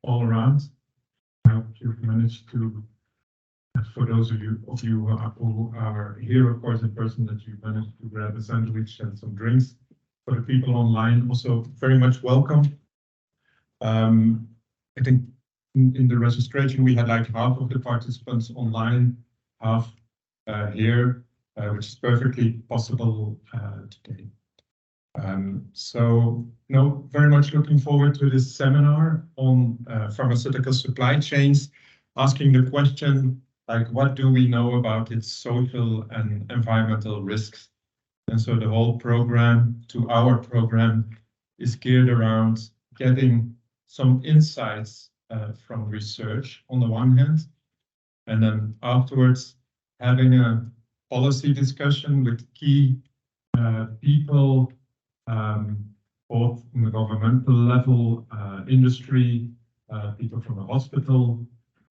all around. I hope you've managed to, for those of you who are here, of course, in person, that you managed to grab a sandwich and some drinks. For the people online, also very much welcome. I think in the registration, we had like half of the participants online, half here, which is perfectly possible today. So, very much looking forward to this seminar on pharmaceutical supply chains, asking the question, like, what do we know about its social and environmental risks? And so the whole program, our program, is geared around getting some insights from research on the one hand, and then afterwards having a policy discussion with key people, both on the governmental level, industry, people from the hospital,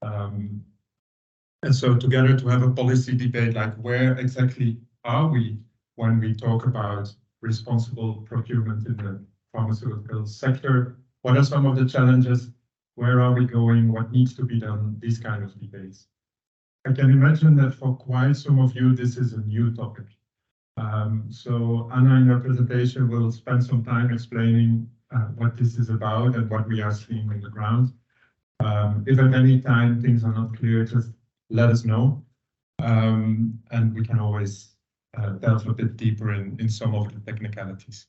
and so together to have a policy debate, like where exactly are we when we talk about responsible procurement in the pharmaceutical sector? What are some of the challenges? Where are we going? What needs to be done? These kind of debates. I can imagine that for quite some of you, this is a new topic. So Anna, in her presentation, will spend some time explaining what this is about and what we are seeing on the ground. If at any time things are not clear, just let us know, and we can always delve a bit deeper in some of the technicalities.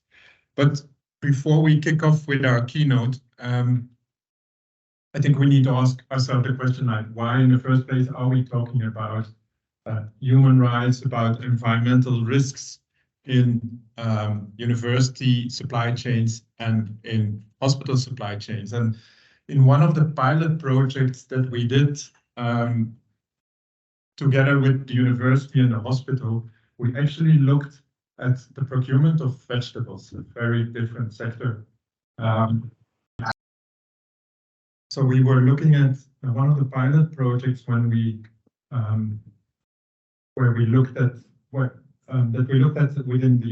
But before we kick off with our keynote, I think we need to ask ourselves the question, like, why in the first place are we talking about human rights, about environmental risks in university supply chains and in hospital supply chains? And in one of the pilot projects that we did together with the university and the hospital, we actually looked at the procurement of vegetables, a very different sector. So we were looking at one of the pilot projects when we where we looked at what that we looked at within the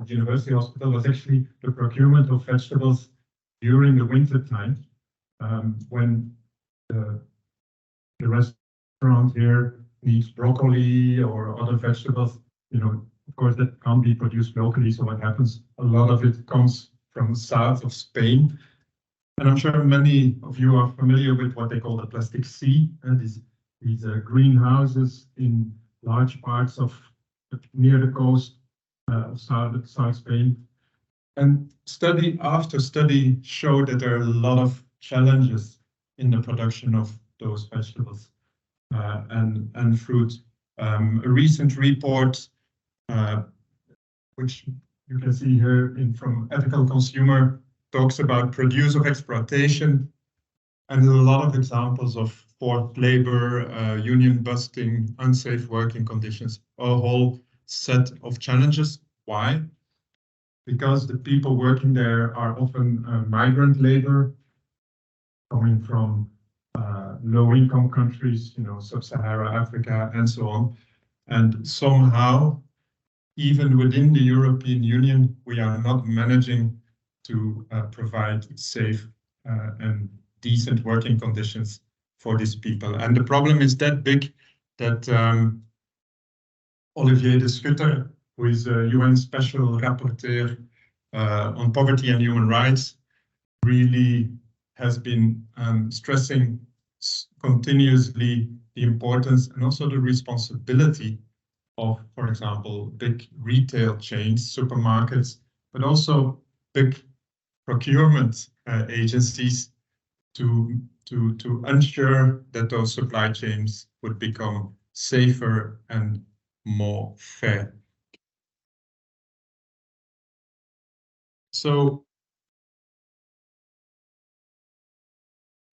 university hospital was actually the procurement of vegetables during the winter time, when the restaurant here needs broccoli or other vegetables. Of course, that can't be produced locally. So what happens? A lot of it comes from the south of Spain. And I'm sure many of you are familiar with what they call the plastic sea, and these greenhouses in large parts of near the coast of South Spain. And study after study showed that there are a lot of challenges in the production of those vegetables and fruit. A recent report, which you can see here from Ethical Consumer, talks about produce of exploitation, and a lot of examples of forced labor, union busting, unsafe working conditions, a whole set of challenges. Why? Because the people working there are often migrant labor coming from low-income countries, sub-Saharan Africa and so on. And somehow, even within the European Union, we are not managing to provide safe and decent working conditions for these people. And the problem is that big that Olivier de Schutter, who is a UN Special Rapporteur on poverty and human rights, really has been stressing continuously the importance and also the responsibility of, for example, big retail chains, supermarkets, but also big procurement agencies to ensure that those supply chains would become safer and more fair. So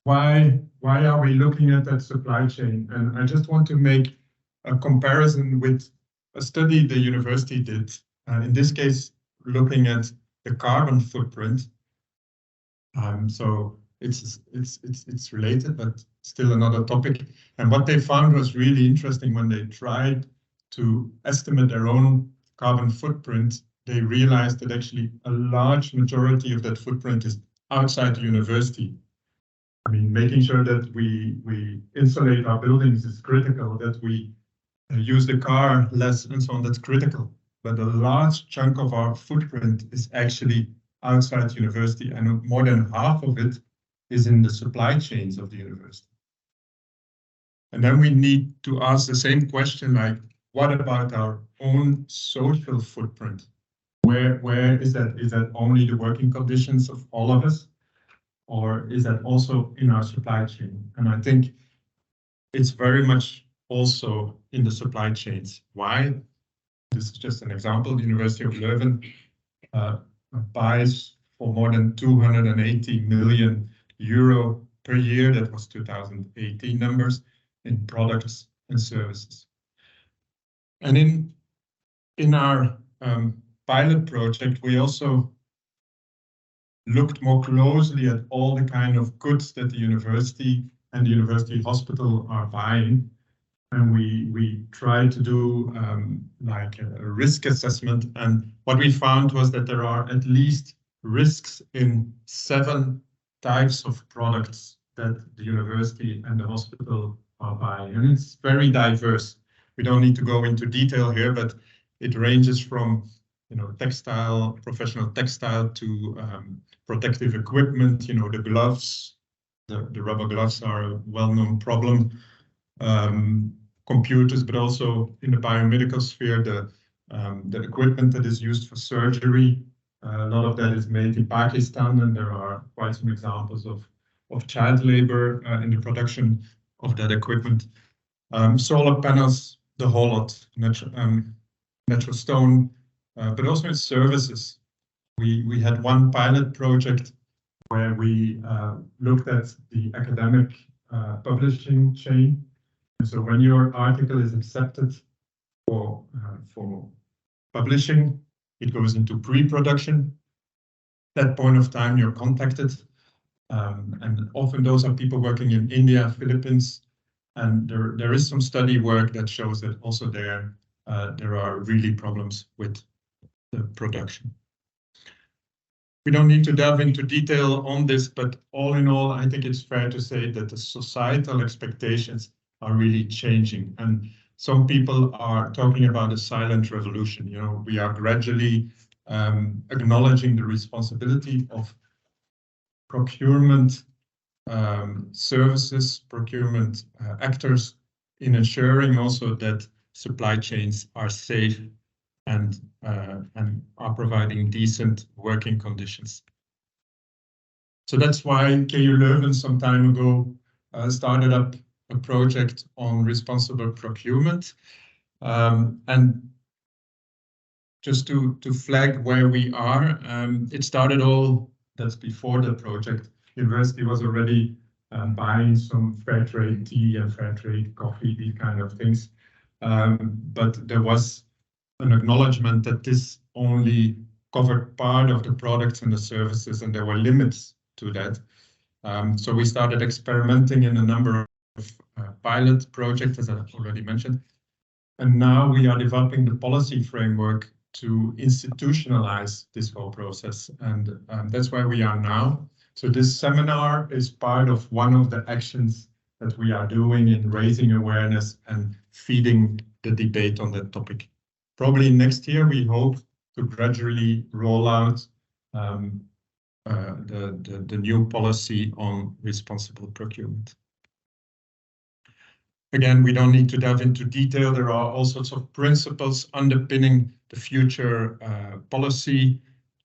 why are we looking at that supply chain? And I just want to make a comparison with a study the university did, in this case, looking at the carbon footprint. So it's related, but still another topic. And what they found was really interesting when they tried to estimate their own carbon footprint. They realized that actually a large majority of that footprint is outside the university. I mean, making sure that we insulate our buildings is critical, that we use the car less and so on, that's critical. But a large chunk of our footprint is actually outside university, and more than half of it is in the supply chains of the university. And then we need to ask the same question, like, what about our own social footprint? Where is that? Is that only the working conditions of all of us? Or is that also in our supply chain? And I think it's very much also in the supply chains. Why? This is just an example. The University of Leuven buys for more than 280 million euro per year. That was 2018 numbers in products and services. And in our pilot project, we also looked more closely at all the kind of goods that the university and the university hospital are buying. And we tried to do like a risk assessment. And what we found was that there are at least risks in 7 types of products that the university and the hospital are buying. And it's very diverse. We don't need to go into detail here, but it ranges from textile, professional textile, to protective equipment, the gloves. The rubber gloves are a well-known problem. Computers, but also in the biomedical sphere, the equipment that is used for surgery. A lot of that is made in Pakistan, and there are quite some examples of child labor in the production of that equipment. Solar panels, the whole lot, natural stone, but also in services. We had one pilot project where we looked at the academic publishing chain. And so when your article is accepted for publishing, it goes into pre-production. At that point of time, you're contacted. And often those are people working in India, Philippines. And there is some study work that shows that also there are really problems with the production. We don't need to delve into detail on this, but all in all, I think it's fair to say that the societal expectations are really changing. And some people are talking about a silent revolution. We are gradually acknowledging the responsibility of procurement services, procurement actors in ensuring also that supply chains are safe and are providing decent working conditions. So that's why KU Leuven some time ago started up a project on responsible procurement. And just to flag where we are, it started all, that's before the project. University was already buying some fair trade tea and fair trade coffee, these kind of things. But there was an acknowledgement that this only covered part of the products and the services, and there were limits to that. So we started experimenting in a number of pilot projects, as I already mentioned. And now we are developing the policy framework to institutionalize this whole process. And that's where we are now. So this seminar is part of one of the actions that we are doing in raising awareness and feeding the debate on that topic. Probably next year, we hope to gradually roll out the new policy on responsible procurement. Again, we don't need to delve into detail. There are all sorts of principles underpinning the future policy.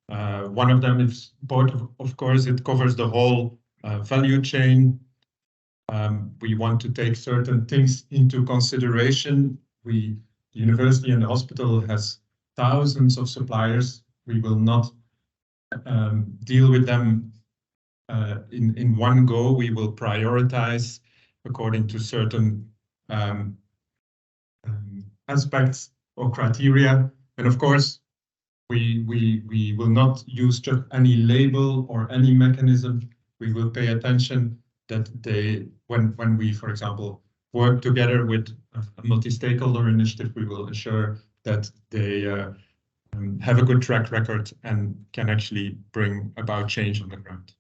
One of them is, of course, it covers the whole value chain. We want to take certain things into consideration. The university and the hospital has thousands of suppliers. We will not deal with them in one go. We will prioritize according to certain aspects or criteria. And of course, we will not use just any label or any mechanism. We will pay attention that when we, for example, work together with a multi-stakeholder initiative, we will ensure that they have a good track record and can actually bring about change on the ground.